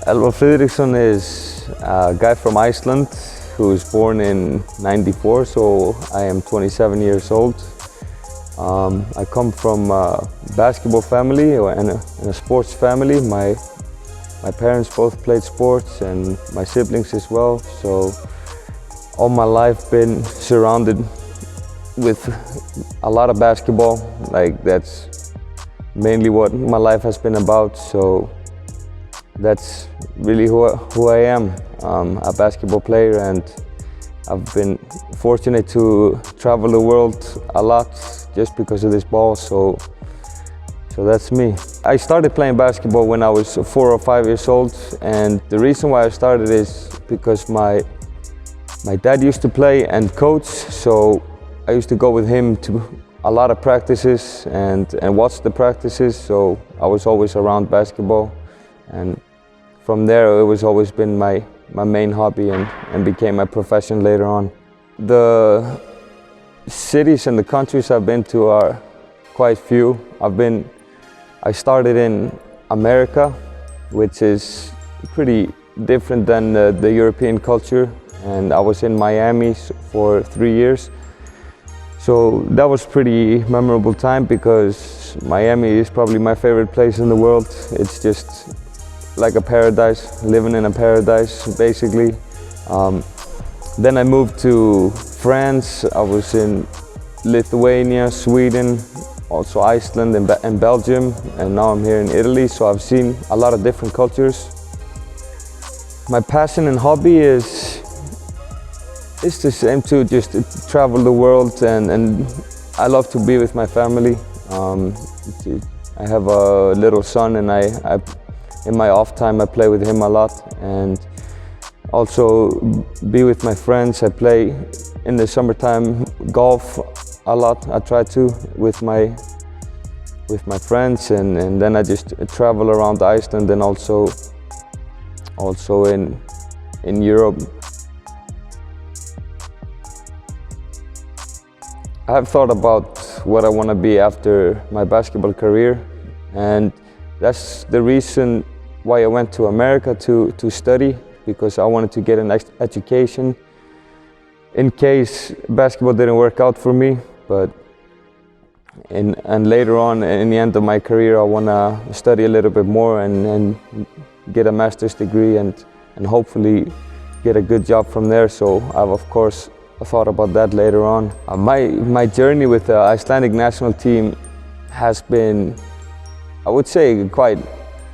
Elvar Fridriksson is a guy from Iceland who was born in '94, so I am 27 years old. I come from a basketball family and a sports family. My parents both played sports and my siblings as well, so all my life been surrounded with a lot of basketball. Like, that's mainly what my life has been about, so that's really who I am. A basketball player, and I've been fortunate to travel the world a lot just because of this ball, so that's me. I started playing basketball when I was 4 or 5 years old, and the reason why I started is because my dad used to play and coach, so I used to go with him to a lot of practices and watch the practices, so I was always around basketball, and from there it was always been my main hobby and became my profession later on. The cities and the countries I've been to are quite few. I started in America, which is pretty different than the European culture, and I was in Miami for 3 years. So that was pretty memorable time because Miami is probably my favorite place in the world. It's just like a paradise, living in a paradise basically. Then I moved to France. I was in Lithuania, Sweden, also Iceland and Belgium, and now I'm here in Italy, so I've seen a lot of different cultures. My passion and hobby is it's the same too, just to travel the world, and I love to be with my family. I have a little son, and in my off time I play with him a lot, and also be with my friends. I play in the summertime golf a lot. I try to with my friends, and then I just travel around Iceland and also in Europe. I have thought about what I want to be after my basketball career, and that's the reason why I went to America to study, because I wanted to get an education in case basketball didn't work out for me. And later on, in the end of my career, I want to study a little bit more and get a master's degree and hopefully get a good job from there. So I've of course thought about that later on. My journey with the Icelandic national team has been, I would say, quite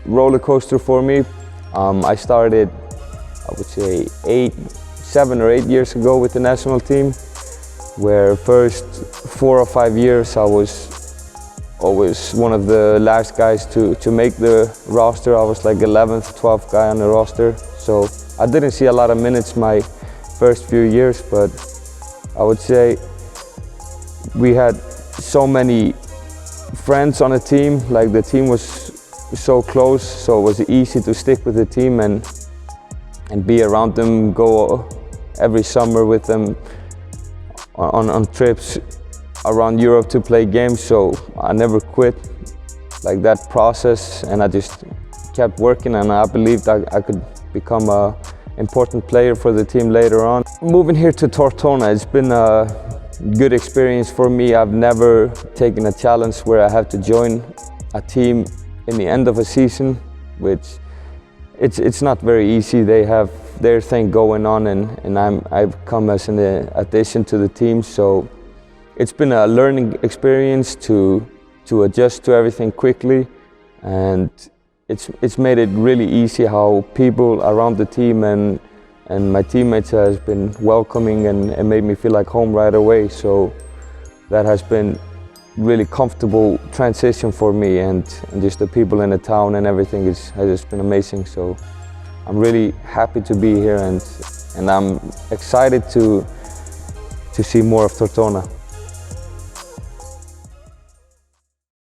roller coaster for me. I started, I would say, 7 or 8 years ago with the national team, where first 4 or 5 years I was always one of the last guys to make the roster. I was like 11th, 12th guy on the roster, so I didn't see a lot of minutes my first few years, but I would say we had so many friends on the team. Like, the team was so close, so it was easy to stick with the team and be around them, go every summer with them on trips around Europe to play games. So I never quit like that process, and I just kept working, and I believed I could become an important player for the team later on. Moving here to Tortona, it's been a good experience for me. I've never taken a challenge where I have to join a team in the end of a season, which it's not very easy. They have their thing going on, and I've come as an addition to the team, so it's been a learning experience to adjust to everything quickly, and it's made it really easy how people around the team and my teammates has been welcoming and made me feel like home right away. So that has been really comfortable transition for me, and just the people in the town and everything has just been amazing. So I'm really happy to be here, and I'm excited to see more of Tortona.